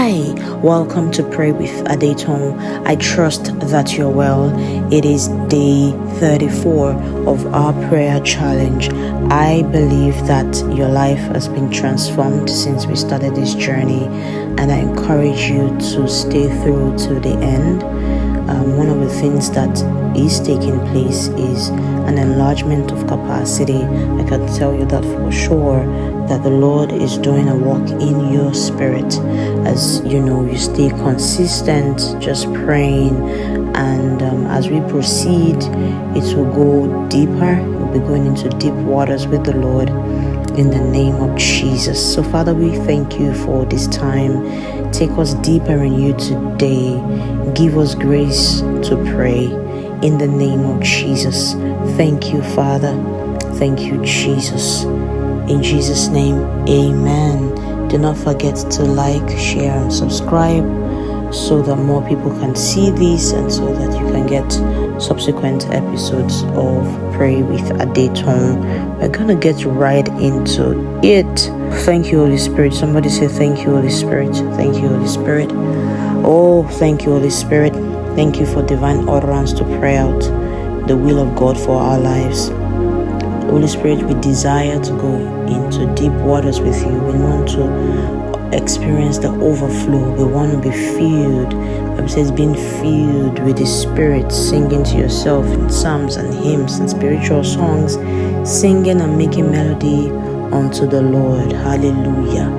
Hi, welcome to Pray with Adetong. I trust that you're well. It is day 34 of our prayer challenge. I believe that your life has been transformed since we started this journey, and I encourage you to stay through to the end. One of the things that is taking place is an enlargement of capacity. I can tell you that for sure, that the Lord is doing a work in your spirit. As you know, you stay consistent, just praying, and as we proceed, it will go deeper. We'll be going into deep waters with the Lord in the name of Jesus. So Father, we thank you for this time. Take us deeper in you today. Give us grace to pray in the name of Jesus. Thank you, Father. Thank you, Jesus. In Jesus' name, amen. Do not forget to like, share, and subscribe so that more people can see this and so that you can get subsequent episodes of Pray with Adetong. We're gonna get right into it. Thank you, Holy Spirit. Somebody say thank you, Holy Spirit. Thank you, Holy Spirit. Oh, thank you, Holy Spirit. Thank you for divine utterance to pray out the will of God for our lives. Holy Spirit, we desire to go into deep waters with you. We want to experience the overflow. We want to be filled. The Bible says being filled with the Spirit, singing to yourself in psalms and hymns and spiritual songs, singing and making melody unto the Lord. Hallelujah.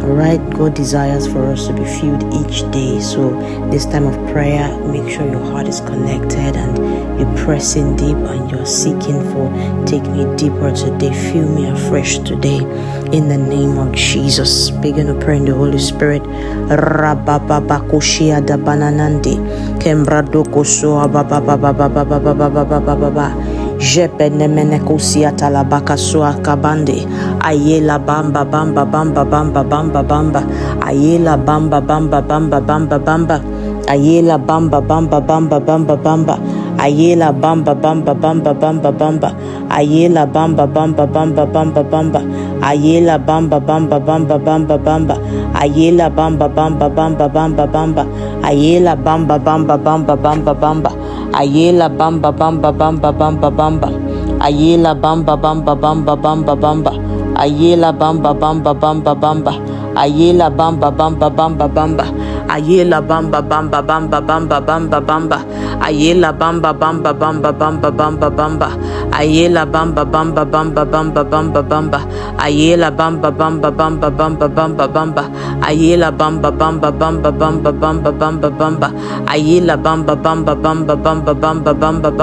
Alright, God desires for us to be filled each day. So this time of prayer, make sure your heart is connected and you're pressing deep and you're seeking for take me deeper today, fill me afresh today in the name of Jesus. Begin to pray in the Holy Spirit. Rabababakushia da bananandi kembradoko soa Jepenemenekusia talabaka sua kabande ayela bamba bamba bamba bamba bamba bamba ayela bamba bamba bamba bamba bamba ayela bamba bamba bamba bamba bamba ayela bamba bamba bamba bamba bamba ayela bamba bamba bamba bamba bamba ayela bamba bamba bamba bamba bamba ayela bamba bamba bamba bamba bamba ayela bamba bamba bamba bamba bamba ayela bamba bamba bamba bamba bamba ayela bamba bamba bamba bamba bamba ayela bamba bamba bamba bamba ayela bamba bamba bamba bamba ayela bamba bamba bamba bamba bamba bamba ayela bamba bamba bamba bamba bamba bamba ayela bamba bamba bamba bamba bamba bamba ayela bamba bamba bamba bamba bamba bamba ayela bamba bamba bamba bamba bamba bamba bamba ayela bamba bamba bamba bamba bamba bamba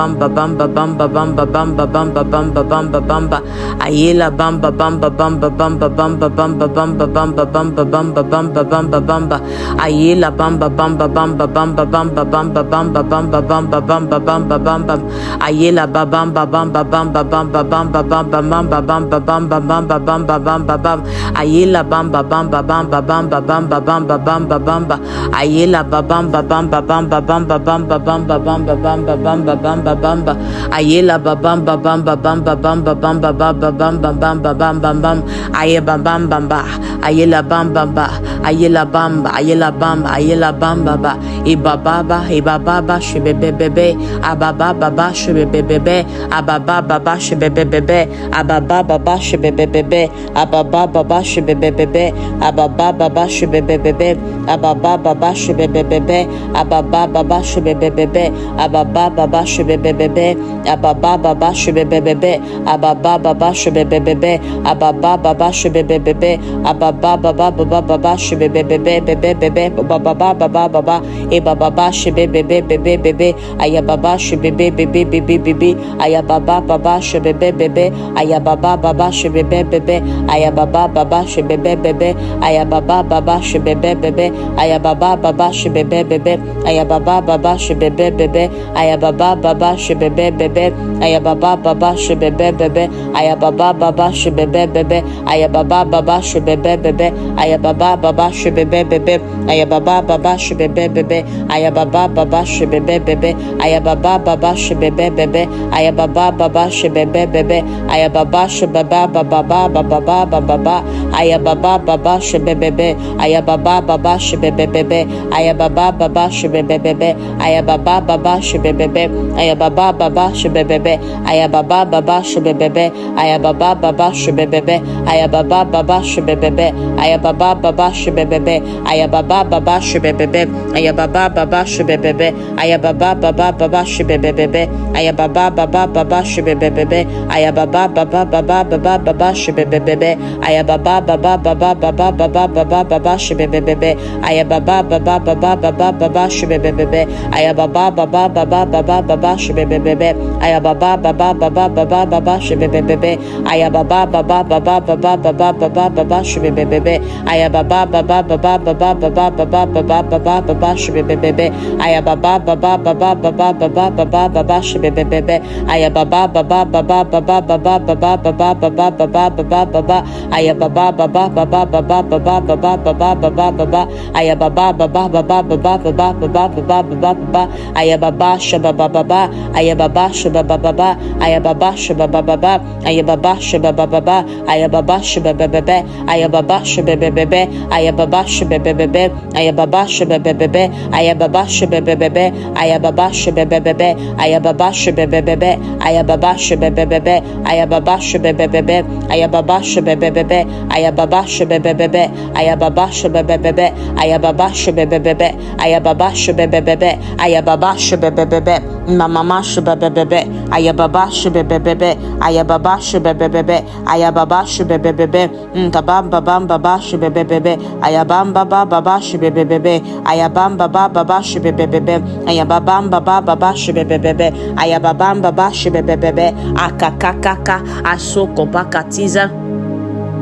bamba bamba bamba bamba bamba bamba bamba bamba bamba ayela bamba bamba bamba bamba bamba bamba bamba bamba bamba bamba bamba bamba bamba ayela bamba bamba bamba bamba bamba bamba bamba bamba bamba bamba bamba bamba ayela bamba bamba bamba bamba bamba bamba bamba bamba bamba bamba bamba bamba bamba ayela bamba bamba bamba bamba bamba bamba bamba bamba ayela bamba bamba bamba bamba bamba bamba bamba bamba bamba bamba bamba ayela bamba bamba bamba bamba bamba bamba bamba bamba bamba bamba ayeba bamba bamba ayela bamba bamba ayela bamba ayela bamba ayela bamba ba ibaba baba shebebebe ababa baba shebebebe ababa baba shebebebe ababa baba shebebebe ababa baba shebebebe ababa baba shebebebe ababa baba shebebebe ababa baba shebebebe ababa baba shebebebe ababa baba shebebebe ababa baba shebebebe ababa baba shebebebe ababa baba baba shebebebe bebe baba baba baba e baba shebebebe ayababa shebebebe ayababa baba shebebebe ayababa baba shebebebe ayababa baba shebebebe ayababa baba shebebebe ayababa baba shebebebe ayababa baba shebebebe ayababa baba shebebebe ayababa baba shebebebe ayababa baba shebebebe ayababa baba shebebebe ayababa baba shebebebe ayababa ayababa baba shibebe bebe, ayababa baba shibebe bebe, ayababa baba shibebe bebe, ayababa baba shibebe bebe, ayababa shibaba baba baba baba baba, ayababa baba shibebe bebe, ayababa baba shibebe bebe, ayababa baba shibebe bebe, ayababa baba shibebe bebe, ayababa baba shibebe bebe, ayababa baba shibebe bebe, ayababa baba shibebe bebe, ayababa baba shibebe bebe, ayababa baba shibebe bebe, ayababa baba shibebe bebe, ayababa baba shibebe bebe, ayababa baba baba shibebe bebe, ayababa baba baba shibebe bebe, ayababa baba baba baba baba shibebe bebe, ayababa baba baba baba baba baba baba shibebe bebe, ayababa baba baba baba baba shibebe bebe, ayababa baba baba baba baba shibebe bebe, ayababa baba baba baba baba shibebe bebe, ayababa baba baba baba baba baba baba shibebe bebe, ayababa baba baba baba baba baba baba baba baba shibebe bebe, ayababa baba baba baba baba baba baba shibebe bebe, ayababa baba baba baba baba baba baba baba baba baba baba, ayababa baba baba baba baba baba baba baba baba, ayababa baba baba baba baba baba baba baba baba, ayababa shababa baba, ayababa shababa baba, ayababa shababa baba, ayababa shababa baba, ayababa shababa bebe, ayababa shababa bebe, ayababa shababa bebe, ayababa shababa bebe, ayababa shababa bebe, ayababa shababa bebe, ayababa shababa bebe, ayababa shababa bebe, ayababa shababa bebe, ayababa shababa bebe, ayababa shababa bebe, ayababa shababa bebe, ayababa shababa bebe, ayababa shababa bebe, ayababa shababa bebe, mama shababa bebe, ayababa shababa bebe, ayababa shababa bebe, ayababa shababa bebe, kabamba bamba ba shababa bebe, ayabamba baba shababa bebe, ayabamba baba shababa bebe, ayabamba baba shababa bebe, ayabamba baba shababa bebe, akakakaka asoko bakatiza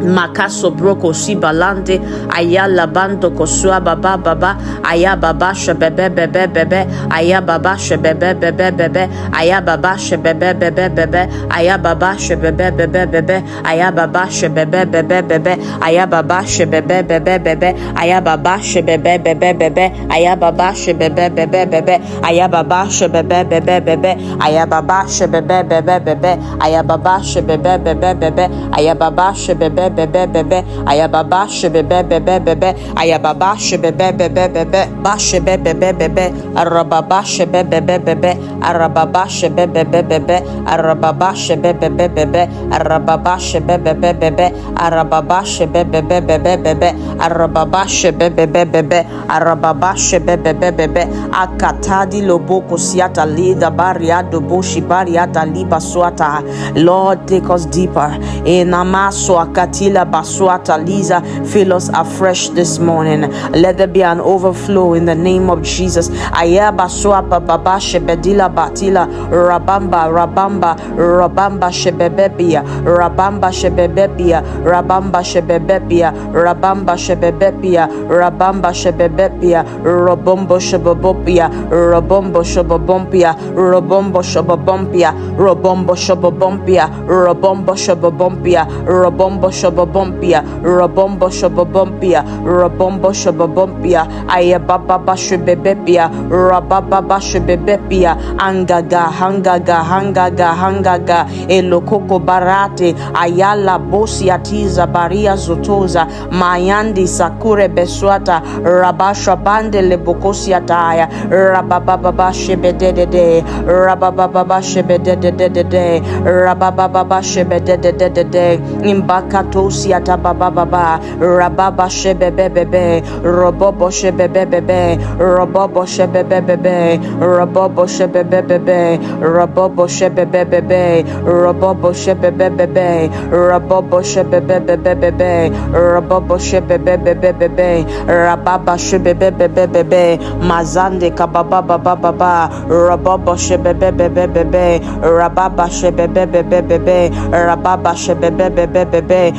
Makaso broko si balante ayala bando kosua baba baba ayababa shebebe bebe bebe ayababa shebebe bebe bebe ayababa shebebe bebe bebe ayababa shebebe bebe bebe ayababa shebebe bebe bebe ayababa shebebe bebe bebe ayababa shebebe bebe bebe ayababa shebebe bebe bebe ayababa shebebe bebe bebe ayababa shebebe bebe bebe ayababa shebebe bebe bebe ayababa shebebe bebe bebe ayababa shebebe bebe bebe ayababa shebebe bebe bebe ba shebebe bebe bebe arababa shebebe bebe bebe arababa shebebe bebe bebe arababa shebebe bebe bebe arababa shebebe bebe bebe arababa shebebe bebe bebe arababa shebebe bebe bebe arababa shebebe bebe bebe akatadi loboko siata lida bariado boshi bariata liba swata. Lord, take us deeper in amaso akatila baswata liza. Fill us afresh this morning. Let there be an overflow in the name of Jesus. Ayaba swapa baba shebedila batila rabamba rabamba rabamba shebebebia rabamba shebebebia rabamba shebebebia rabamba shebebebia rabamba shebebebia robombo shebobopia robombo shebobompia robombo shebobompia robombo shebobompia robombo shebobompia robombo shebobompia robombo shebobompia robombo shebobompia ayababa shebebebia rababa shebebebia angaga hangaga hangaga hangaga elokoko barate ayala bosiatiza baria zotoza mayandi sakure beswata rabasha bande lebokosiataya rababa shebedede rababa shebedede rababa shebedede imbakatosiata baba rababa shebebebe robobo shebebebe robobo shebebebe robobo shebebebe robobo shebebebe robobo shebebebe robobo shebebebe robobo shebebebe rababa shebebebe mazande kababa baba robobo shebebebe rababa shebebebe rababa shebebebe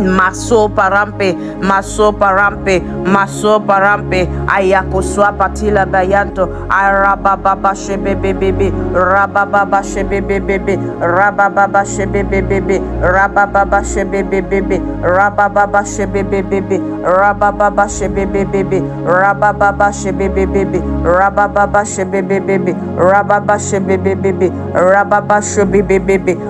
Maso parampe, maso parampe, maso parampe, ayakoswa patila bayanto, arababa shebebebebe, rababa shebebebebe, rababa shebebebebe, rababa shebebebebe, rababa shebebebebe, rababa shebebebebe, rababa shebebebebe, rababa shebebebebe, rababa shebebebebe, rababa shebebebebe,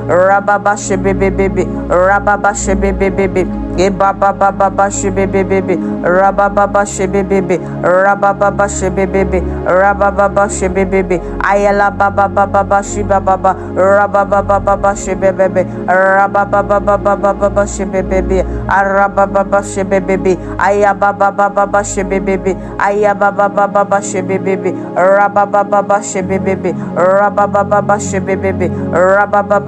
rababa shebebebebe, rababa shebebebebe. Baba shebebebe, rababa shebebebe, rababa shebebebe, rababa shebebebe, ayala baba shiba baba, rababa shebebebe, rababa shebebebe, arababa shebebebe, ayababa shebebebe, ayababa shebebebe, rababa shebebebe, rababa shebebebe, rababa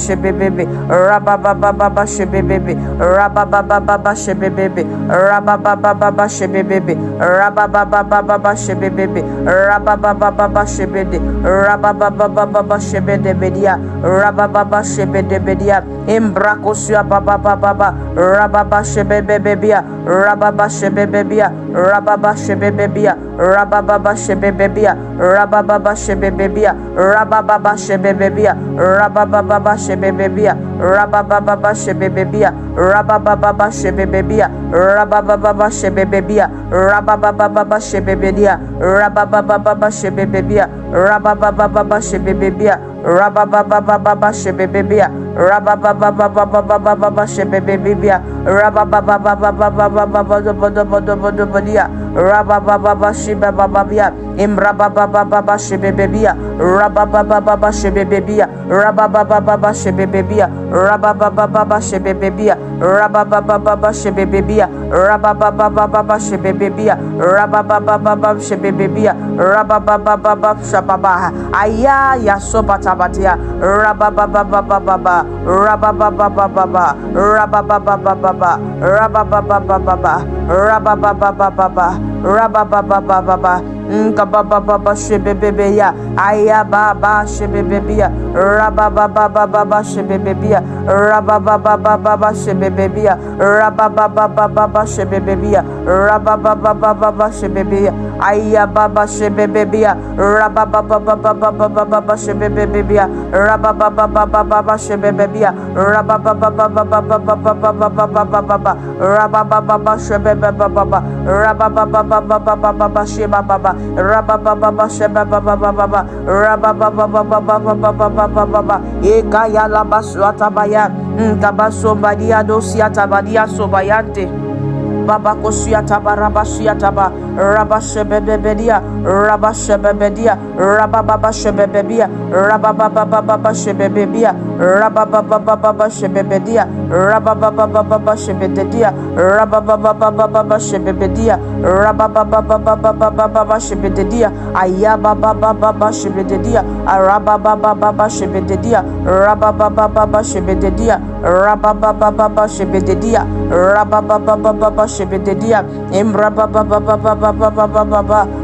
shebebebe, rababa shebebebe, rababa shebebebe, rababa shebebebe, rababa shebebebe, rababa shebede, rababa shebede bedia, rababa shebede bedia, embrakosia baba, rababa shebebebia, rababa shebebebia, rababa shebebebia, rababa shebebebia, rababa shebebebia, rababa shebebebia, rababa shebebebia, rababa shebebebia, rababa shebebebia, rababa shebebebia, rababa shebebedia, rababa shebebebia, rababa shebebebia, rababa shebebebia, rababa shebebebia, rababa rababa shebebebia, imrababa shebebebia, rababa shebebebia, rababa shebebebia, rababa shebebebia, rababa shebebebia, rababa shebebebia, rababa shebebebia, rababa shababa aya yasobatabatia, rababa rababa Nkababa shebebeya, ayababa shebebeya, rababa shebebeya, rababa shebebeya, rababa shebebeya, rababa shebebeya, ayababa shebebeya, rababa shebebeya, rababa shebebeya, rababa shebebeba, rababa shebaba, rababa shebaba, rababa ekaya la baswata baya, nkabaso badia dosia tabadia sobayante. Baba kosia taba rabasia taba rabashebebedia rabashebebedia rababa shebebebia rababa shebebebia rababa shebebedia rababa shebededia rababa shebebedia rababa shebededia ayababa shebededia rababa shebededia rababa shebededia rababa shebededia rababa shebededia imrababa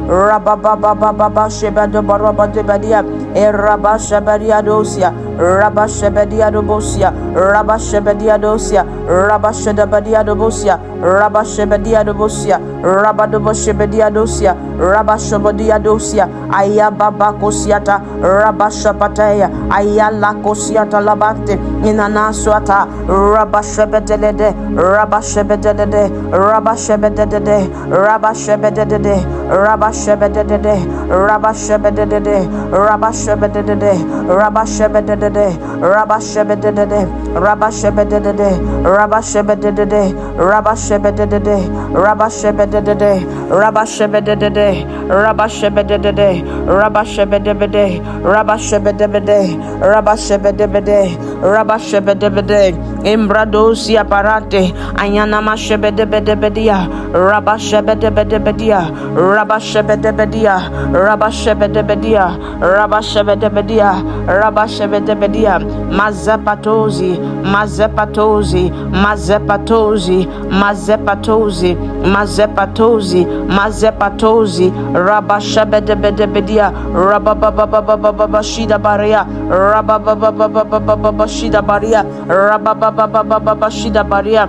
rababa shebado baraba debadia eraba shebedia dosia raba shebedia dobosia raba shebedia dosia raba shebedia dobosia raba shebedia dobosia raba shebedia dosia raba shebedia dosia ayababa kosiata raba shapataya ayala kosiata labante inanaswata raba shebedelede raba shebedelede raba shebedede raba shebedede raba shebedede raba shebedede raba shebedede raba shebedede raba shebedede raba shebedede raba shebedede raba shebedede raba shebedede raba shebedede raba shebedede raba shebedede raba shebedede raba shebedede raba shebedede imbradosia parate ayana mashebedebediya raba shebedebediya raba shebedebediya raba shebedebediya raba shebedebediya raba shebedebediya mazapatozi mazapatozi mazapatozi mazapatozi mazapatozi mazapatozi raba shebedebediya raba baba shida baria raba baba shida baria raba baba shida baria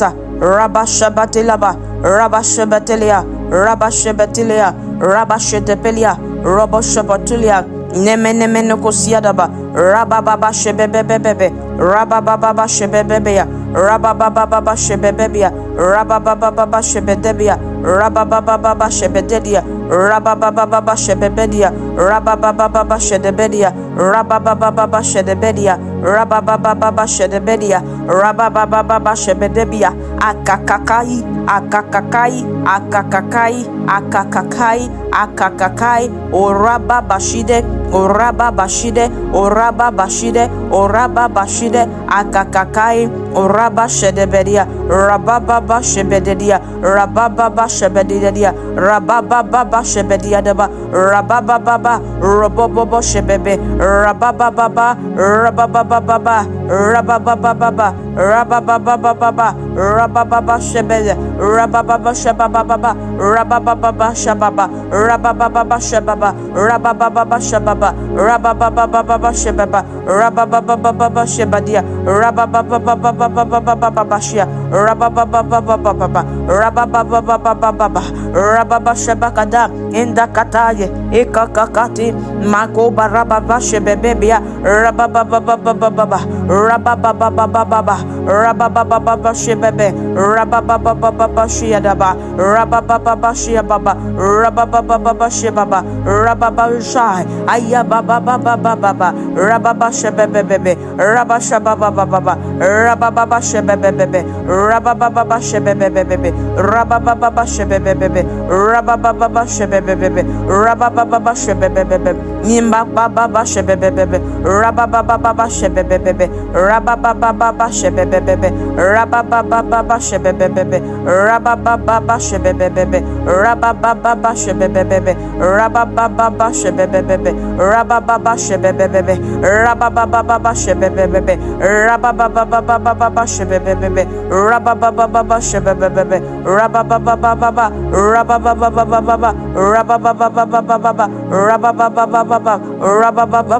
kata, rabashabatilaba, rabashebatelia, rabashebatilia, rabashetepelia, roboshabatulia, nemenemenokosiadaba, rabababa shebebebebe, rabababa shebebebea, rabababa shebebebea, rabababa shebedebea, rabababa shebededia, rabababa shebebedia, rabababa shedebedia, rabababa shedebedia, rabababa shedebedia, rabababa shebedebia, akakakai, akakakai, akakakai, akakakai, akakakai, oraba bashide, oraba bashide, oraba bashide, oraba bashide, akakakai, oraba shedebedia, rabababa shebededia, rabababa shebededia, rabababa shebedia deba, rabababa, robobobo shebebe, rabababa, rabababa, rabababa, rabababa, rabababa shebede, rabababa shabababa, rabababa shababa, rabababa shababa, rabababa shababa, rabababa shababa, rabababa shebadia, rabababa shia, rabababa, rabababa shabakada, indakataye, ekakakati, mako barababa shebebebia, rabababa, rabababa shebebe, rabababa shiadaba, rabababa shiababa, rabababa shibaba, rabababa shai, ayabababa, rababa shebebebe, rabashababa, rabababa shebebebe, Rabababa shebebebebe, Rabababa shebebebebe, Rabababa shebebebebe, Rabababa shebebebebe, Nimba baba shebebebebe, Rabababa shebebebebe, Rabababa shebebebebe, Rabababa shebebebebe, Rabababa shebebebebe, Rabababa shebebebebe, Rabababa shebebebebe, Rabababa shebebebebe, Rabababa shebebebebe, Rabababa shebebebebe, Rabababa shebebebebe, Rabababa, Rabababa,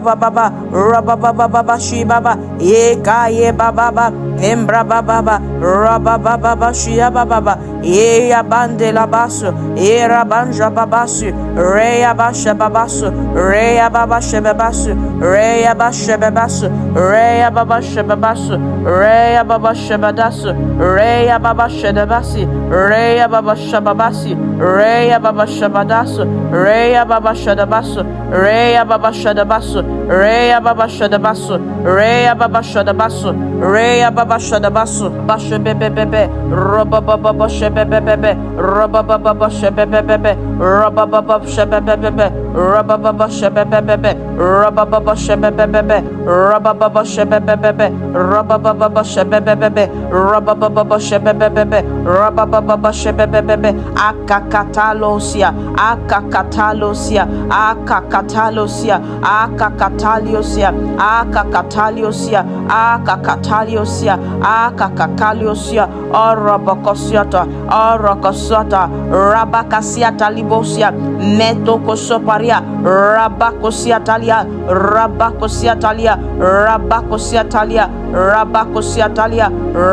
Rabababa, Rabababa shibaba, Eka ye baba, Embra baba, Rabababa shiababa, Ea bandela basu, Era banja babasu, Rea basha babasu, Rea baba shebabasu, Rea basha babasu, Rea baba shebabasu, Rea baba shebadasu, Rea baba shedabasi, Rea baba shababasi, Rea baba shabadasu, Rea baba shadabasu, Rea baba shadabasu, Rea baba shadabasu, Rea baba shadabasu, Rea baba shadabasu, bashebebebe, Robababa shebebebe, Robababa shebebebe, Robababa shebebebe, Robababa shebebebe, Robababa shebebebe, Robababa shebebebe, Robababa shebebebe, Robababa shebebebe, Robababa shebebebe, Akakatalosia, Akakatalosia, Akakatalosia, Akakataliosia, Akakataliosia, Akakataliosia, Akakataliosia, Orabakosiata, Orakosata, Rabakasiata libosia, Metokosoparia, Rabakosiatalia, Rabakosiatalia, Rabakosiatalia, Rabakosiatalia,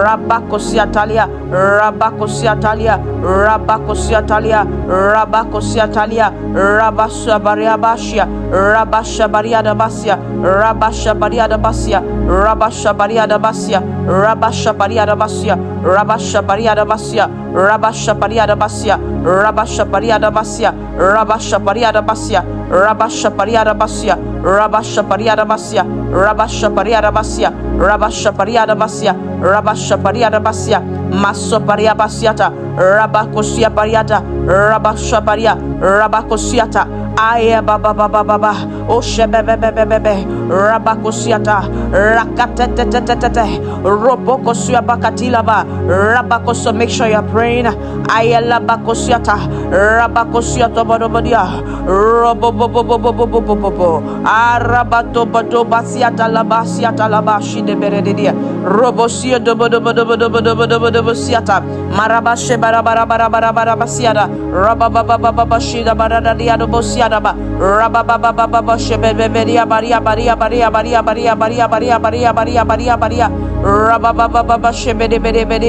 Rabakosiatalia, Rabakosiatalia, Rabakosiatalia, Rabakosiatalia, Rabashabariabashia, Rabashabariadabasia, Rabashabariadabasia, Rabashabariadabasia, Rabashabariadabasia, Rabashabariadabasia, Rabashabariadabasia, Rabashabariadabasia, Rabashabariadabasia, Rabashabariadabasia, Rabashabariadabasia, Rabashabariadabasia, Rabashabariadabasia, Rabashabariadabasia, Masopariabasiata, Rabakosia Pariata, Rabashabaria, Rabakosiata, Aya baba baba baba, O shebebebebebe, Rabakosiata, Rakatetetetete, Robokosia Bakatilaba, Rabakoso. Make sure you're praying. Ayala Bakosiata, Rabakosiata Bodobodia, Robobobobobobobobobo, Arabato Basiata Labasiata Labashi de Beredia, Robosia Dobodobodobodobodobodobosiata, Marabashe Barabarabarabarabasiada, Rababababashida Baradadia Bosiada, Rabababababa Shebeberia Baria Baria Baria Baria Baria Baria Baria Baria Baria Baria Baria, Rababababa Shebede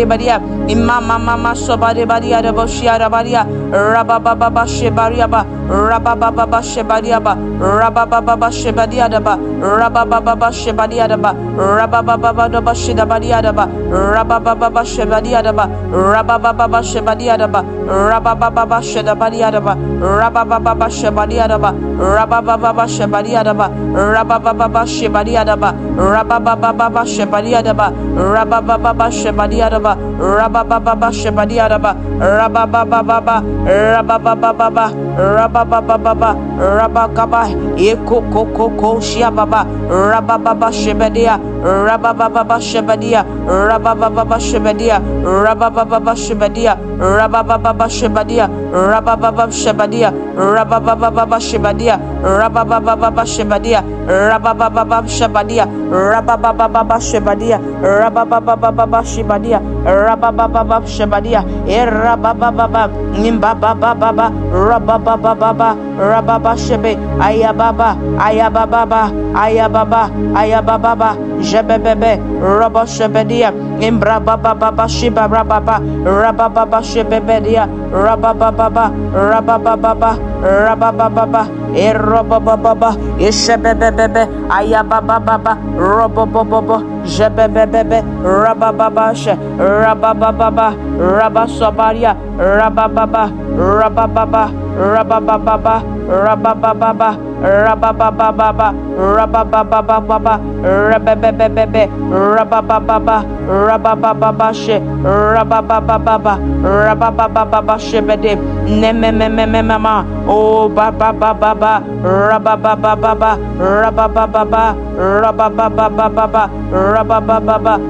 Baria, Imama Mama Sobade Baria de Bosiada Baria, Rabababa Shebariaba, Rabababa Shebariaba, Rabababa Shebadiadaba, Rabababa Shebadiadaba, Rabababa Shida Badiadaba, Rabababa Shebadiadaba, Rabababa Shebadiadaba, Rabababa Shedabadiadaba, Rabababa Shebadiadaba, Rabababa Shebadiadaba, Rabababa Shebadiadaba, Rabababa Shebadiadaba, Rabababa Shebadiadaba, Rabababa Shebadiadaba, Rabababa, Rabababa, Rabababa, Rabakaba, Eko Koko Shiababa, Rabababa Shebadia, Rabababa Shebadia, Rabababa Shebadia, Rabababa Shebadia, Rabababa Shebadia, Rabababa Shebadia, Rabababa Shebadia, Rabababa Shebadia, Rabababa Shebadia, Rabababa Shebadia, Rabababa Shebadia, Rabababa Shebadia, Rabababa Nimbababa, Rabababa, Rababa Shebe, Ayababa, Ayababa, Ayababa, Ayababa, Jebebebe, Rabba Shebedia, Imbrababa Shiba Rababa, Rabababa Shebedia, Rabababa, Rabababa, Rabababa, Erobababa, Ishebebebe, Ayababa, Robobobo, Jebebebe, Rabababa, Rabababa, Rabasabaria, Rabababa, Rabababa, Rabababa, Rabababa, rabababa, rabababa, rababebe, rabababa, rabababa she, rabababa, rabababa shebede, nememememema, oh babababa, rabababa, rabababa, rabababa,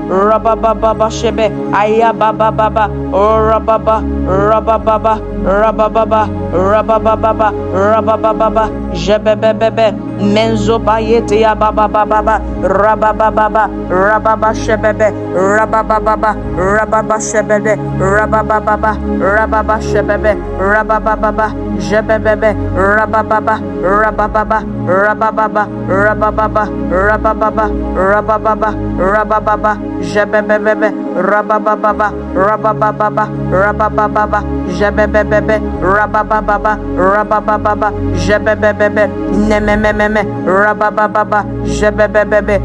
rabababa shebe, ayabababa, oh rabababa, rabababa, jebebebe, menzo bayete ya babababa, rabababa shebebe, rabababa shebebe, rabababa shebebe, rabababa jebebebe, rabababa jebebebe, rabababa jebebebe, rabababa jebebebe, nemememe, rabababa jebebebe,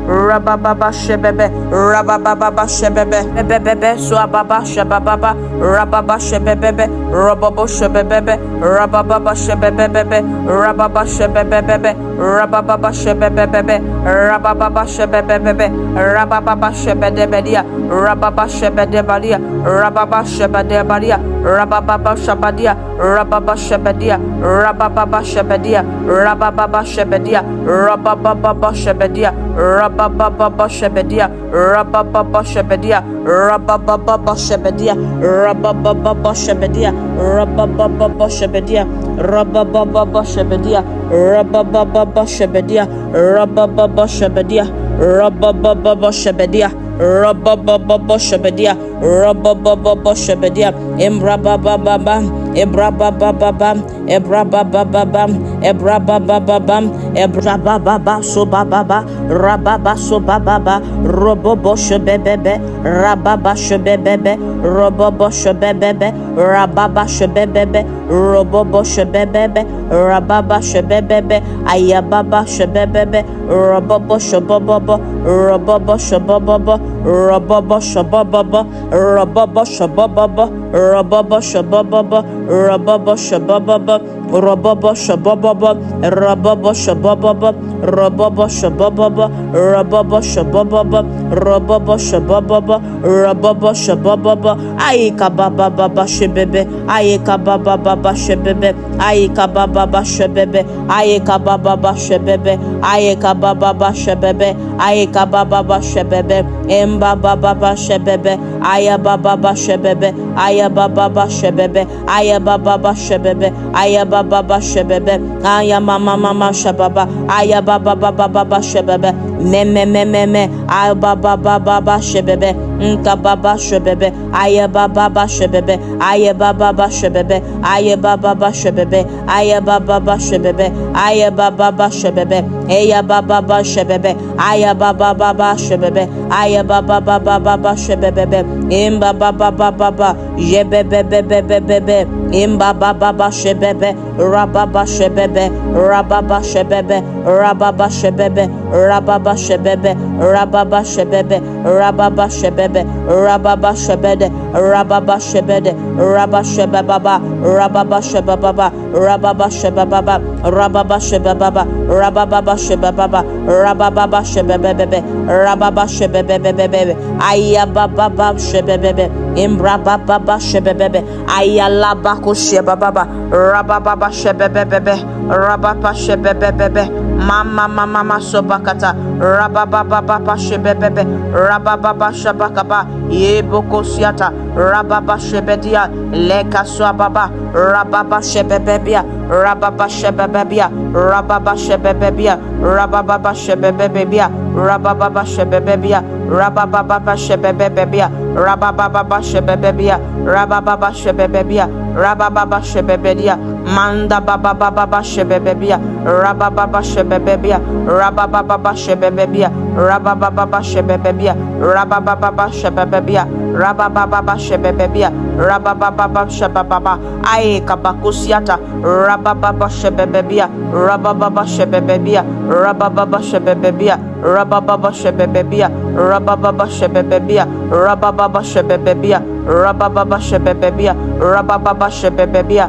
rabababa shebebe, bebebe, swababa shebababa, rababa shebebebe, rababo shebebebe, rabababa shebebebe, rababa shebebebe, rabababa shebebebe, rabababa shebebebe, rabababa shebedebedia, rababa shebedebadia, rababa shebedebadia, rabababa shabadia, rababa shebedia, rabababa shebedia, rabababa shebedia, rabababa shebedia, rabababa shebedia, rabababa shebedia, rabababa shebedia, rabababa shebedia, rabababa shebedia, rabababa shebedia, rabababa shebedia, rabababa shebedia, rabababa shebedia, rabababa shebedia, rabababa shebedia, imbrabababa, ebrabababa, ebrabababa, ebrabababa, ebrabababa sobababa, rababa sobababa, robobo shebebebe, rababa shebebebe, robobo shebebebe, rababa shebebebe, robobo shebebebe, rababa shebebebe, ayababa shebebebe, robobo shebobobo, robobo shebobobo, robobo shebobobo, robobo shebobobo, robobo shebobobo, robobo shebobobo, robobo shebobobo, robobo shebobobo, robobo shebobobo, robobo shebobobo, robobo shebobobo, robobo shebobobo, ayika baba baba shebebe, ayika baba baba shebebe, ayika baba baba shebebe, ayika baba baba shebebe, ayika baba baba shebebe, ayika baba baba shebebe, emba baba baba shebebe, aya baba baba shebebe, aya baba baba shebebe, aya baba baba shebebe, aya baba baba shebebe, aya mama mama shababa, aya baba baba baba shebebe, me, aya baba baba shebebe, nka baba shebebe, aya baba baba shebebe, aya baba baba shebebe, aya baba baba shebebe, aya baba baba shebebe, aya baba baba shebebe, aya baba baba shebebe, aya baba baba shebebe, aya baba baba shebebe, imba baba baba jebebebebebebe, imba baba shebebe, rababa shebebe, rababa shebebe, rababa shebebe, rababa shebebe, rababa shebebe, rababa shebebe, rababa shebede, rababa shebede, rababa shebaba, rababa shebaba, rababa shebaba, rababa shebaba, rababa shebaba, rababa shebebebe, rababa shebebebe, ayababa shebebebe, imbra baba shebebebe, ayalaba ko shebaba, rababa shebebebe, rababa shebebebe, mama sobakata, rababa shebebebe, rababa shabakaba, yeboko siata, rababa shebedia, leka swababa, rababa shebebebia, rababa shebebebia, rababa shebebebia, rababa shebebebia, rababa shebebebia, rababa shebebebia, rababa shebebebia, rababa shebebebia, rababa shebebedia, manda baba shebebebia, rababa shebebebia, rababa shebebebia, rababa shebebebia, rababa shebebebia, rababa shebebebia, rababa shebababa, ay kabakusiata, rababa shebebebia, rababa shebebebia, rababa shebebebia, rababa shebebebia, rababa shebebebia, rababa shebebebia, rababa shebebebia, rababa shebebebia,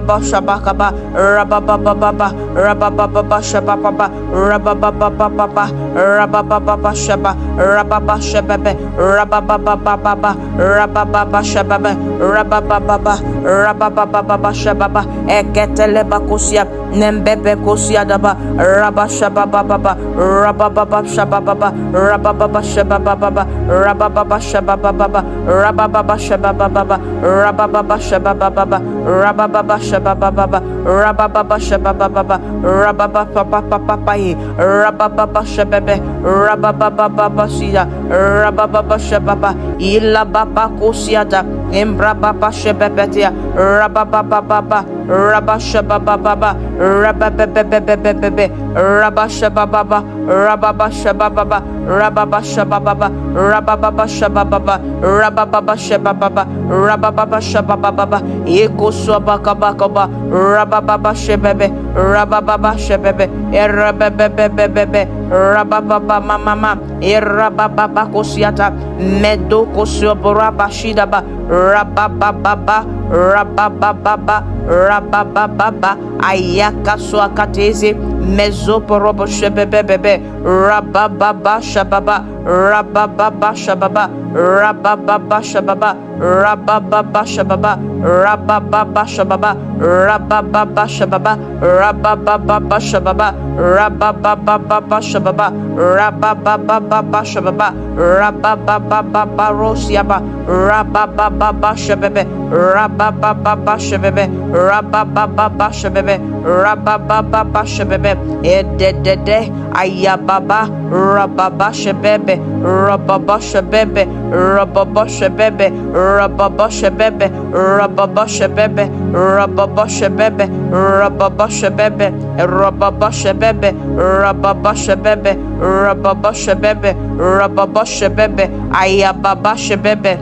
Rababa Shabakaba, Rababa, Rababa Shababa, Rababa, Rababa Shaba, Rababa Shababe, Rababa, Rababa Shababe, Rababa Shababa, Eketeleba Kosia, Nembebe Kosia Daba, Rabashababa, Rababa Shababa, Rababa Shababa, Rababa Shababa, Rababa Shababa, Rababa Shababa, Rababa Shababa, Rababa Shababa, Rababa Papai, Rababa Shababe, Rababa Sia, Rababa Shababa, Illa Baba Kosiada, Embrababa Shababetia, Rababa, Rabashababa, Rababebe, Rabashababa, Rababashababa, Rababashababa, Rababashababa, Rababashababa, Rababashababa, Ekoswabakabakaba, Rababashabebe, Rababashabebe, Erabebebebe, Rabababa Mama, Erababa Kosiata, Medo Kosoborabashidaba, Rabababa, Rabababa, Ayaka Swakateze, Mezoporobo Shebebebe, Rabababa Shababa, Rabababa Shababa, Rabababa Shababa, Rabababa Shababa, Rabababa Shababa, Rabababa Shababa, Rabababa Shababa, Rabababa Shababa, Rabababa Shababa, Rabababa Rosiaba, Rabababa Shabebe, Rabababa Shabebe, Rabababa Shabebe, Rabababa Shabebe, Edede Ayababa, Rababa Shabebe, Rababa Shabebe, Rababa Shabebe, Rababa Shabebe, Rababa Shabebe, Rababa Shabebe, Rababa Shabebe, Rababa Shabebe, Rababa Shabebe, Rababa Shabebe, Rababa Shabebe, Ayababa Shabebe,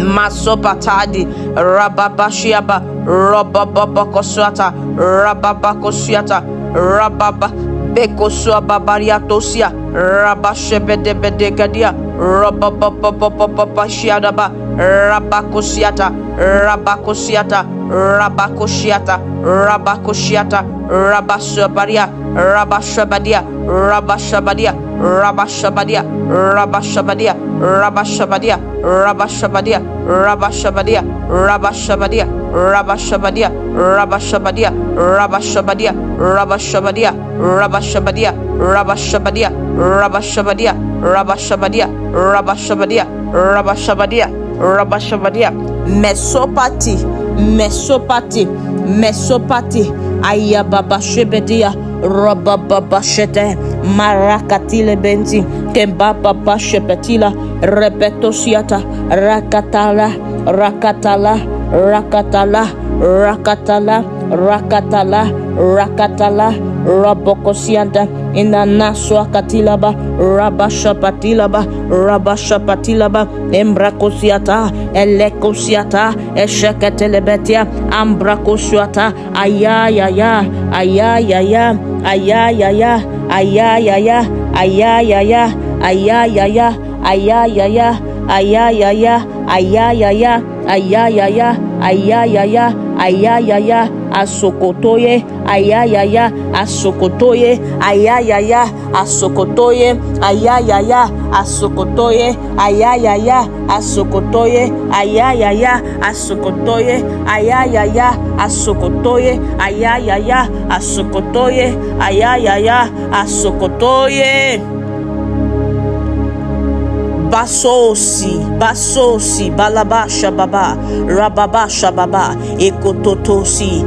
Masopatadi, Rababashiaba, Rababakoswata, Rababakoswata, Rababa Bekosua Babariatosia, Rabashebedebedekadia, Rabababababashiadaba, Rabakosiata, Rabakosiata, Rabakosiata, Rabakosiata, Rabashabaria, Rabashabadia, Rabashabadia, Rabashabadia, Rabashabadia, Rabashabadia, Rabashabadia, Rabashabadia, Rabashabadia, Rabashabadia, Rabashabadia, Rabashabadia, Rabashabadia, Rabashabadia, Rabashabadia, Rabashabadia, Rabashabadia, Rabashabadia, Rabashabadia, Rabashabadia, Mesopati, Mesopati, Mesopati, Ayababa Shebedia, Rababa Shete, Marakatile Benti, Kembaba Shepetila, Repetosiata, Rakatala, Rakatala, Rakatala, Rakatala, Rakatala, Rakatala, Rabokosianta, Inanaswa Katilaba, Rabashapatilaba, Rabashapatilaba, Embrakosiata, Elekosiata, Eshekatelebetia, Ambrakosiata, Ayayaya, Ayayaya, Ayayaya, Ayayaya, Ayayaya, Ayayaya, Ayayaya, Ayayaya, Ayayaya, Ayayaya, Ayayaya, Ayayaya, Asokotoye, Ayayaya, Asokotoye, Ayayaya, Asokotoye, Ayayaya, Asokotoye, Ayayaya, Asokotoye, Ayayaya, Asokotoye, Ayayaya, Asokotoye, Ayayaya, Asokotoye, Ayayaya, Asokotoye. Basosi, balabasha baba, rababasha baba, ekototosi,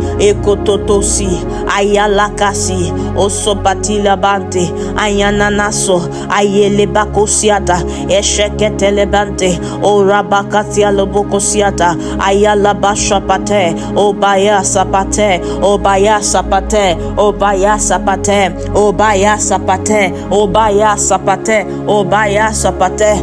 ayalakasi, osobatila bante, ayananaso, ayelebakosiata, esheketelebante, o rabakatia lobokosiata, ayalabasha pate, o bayasa pate, o bayasa pate, o bayasa pate, o bayasa pate, o bayasa pate, o bayasa pate,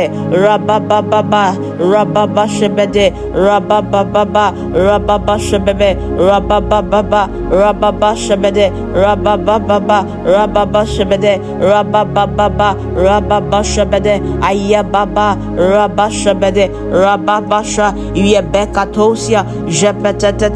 shebede, rabababa, rababa shebede, rabababa, rababa shebebe, rabababa, rababa shebede, rabababa, rababa shebede, rabababa, rababa shebede, ayababa, rabashabede, rababasha, yebekatosia, jepetete,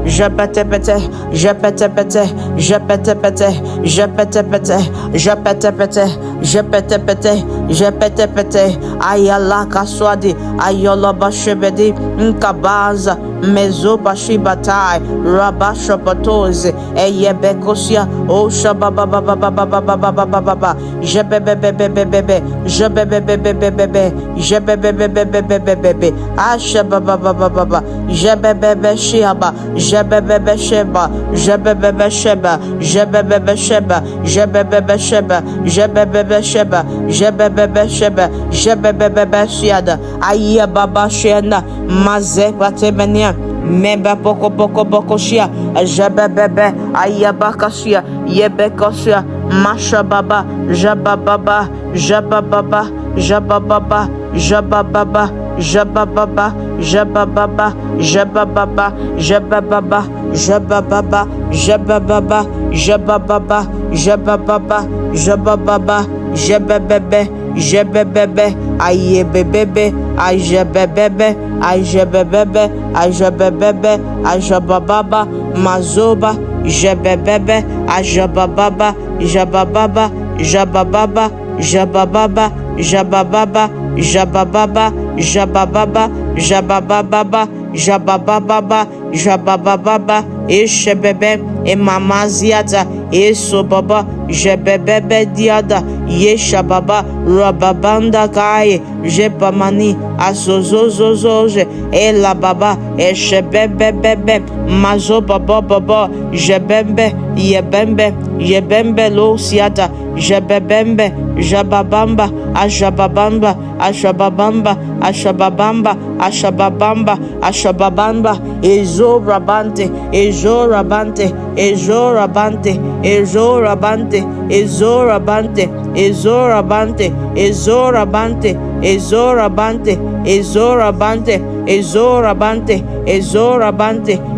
jepetepete, jepetepete, jepetepete, jepetepete, jepetepete, jepetepete, jepetepete, ayalaka swadi, ayolabashebedi, nkabaza, mezobashibatai, rabashapatoze, eyebekosia, o shababababababababababa, jebebebebebebebe, jebebebebebebebe, jebebebebebebebe, ashabababababa, jebebebeshiaba, jebebebesheba, jebebebesheba, jebebebesheba, jebebebesheba, jebebebesheba, jebebebesheba, jebebebeshiada, ayababashena, mazepatemenia, Meba boko shia, jababebe, ayabakasia, yebekosia, mashababa, jabababa, jabababa, jabababa, jabababa, jabababa, jabababa, jabababa, jabababa, jabababa, jabababa, jabababa, jabababa, jabababa, jababebe, jababebe, ayebebebe, ajabebebe, ajabebebe, ajabebebe, ajabababa, mazoba, jabebebe, ajabababa, jabababa, jabababa, jabababa, jabababa, jabababa, jabababa, jabababa, jabababa, jabababa, ishebebe, emamaziata, esobaba, jebebebe diada, yeshababa, rababanda kai, jebamani, asozozozoje, elababa, eshebebebebe, mazobababa, jebembe, yebembe, yebembe lo siata, jebebembe, jababamba, ashababamba, ashababamba, ashababamba, ashababamba, ashababamba, ezorabante, ezorabante, ezorabante, ezorabante, ezorabante, ezorabante, ezorabante, ezorabante, ezorabante, ezorabante, ezorabante,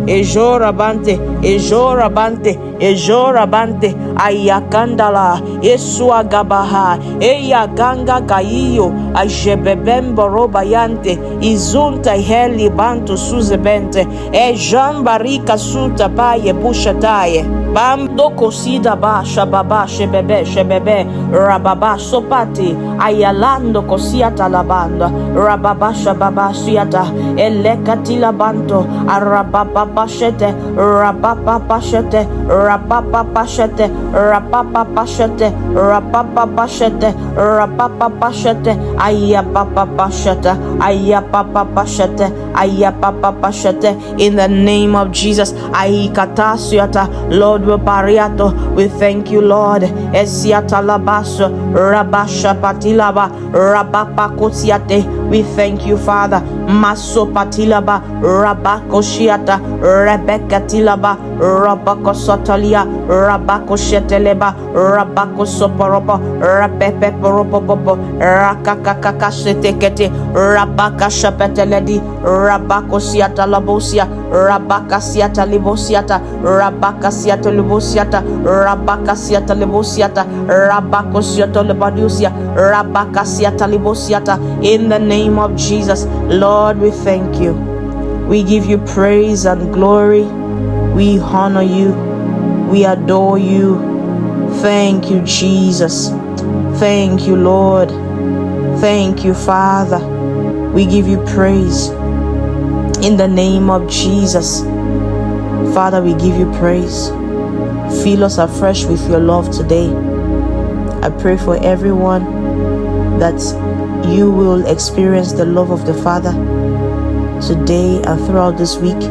ezorabante, ezorabante, ezorabante, ayakandala, esuagabaha, eyaganga gaiyo, ajebebembo robayante, izunta heli bantu suzebente, ejambarika suta baye bushataye. Bamdo kosida ba shababa shebebe rababa sopati ayalando kosiata labanda rababa shababa siata elekati labanto arababa pashete rababa pashete rababa pashete rababa pashete rababa pashete rababa pashete ayapapa pashete ayapapa pashete ayapapa pashete. In the name of Jesus, aikata siata, Lord, we thank you, Lord. Esiata labaso, rabasha patilaba, rabapa kosiate. We thank you, Father. Maso patilaba, rabako shiata, rebecca tilaba, rabako sotalia, rabako sheteleba, rabako soporopo, rapepe poropopo, rakakaka setekete, rabaka shapeteledi, rabako siata labosia, rabaka siata libosiata, rabaka siata libosiata, rabaka siata libosiata, rabako siata libadusia, rabaka siata libosiata. In the name of Jesus, Lord, we thank you. We give you praise and glory. We honor you. We adore you. Thank you, Jesus. Thank you, Lord. Thank you, Father. We give you praise. In the name of Jesus, Father, we give you praise. Fill us afresh with your love today. I pray for everyone that you will experience the love of the Father today and throughout this week.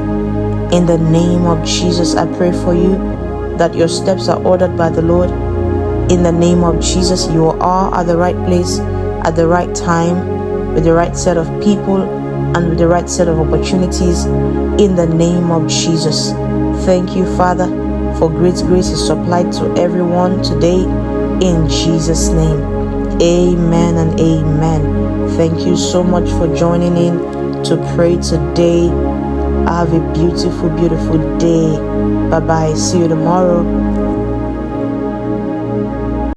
In the name of Jesus, I pray for you that your steps are ordered by the Lord. In the name of Jesus, you are at the right place at the right time with the right set of people and with the right set of opportunities. In the name of Jesus, thank you, Father, for great grace is supplied to everyone today. In Jesus' name, amen and amen. Thank you so much for joining in to pray today. Have a beautiful, beautiful day. Bye bye. See you tomorrow.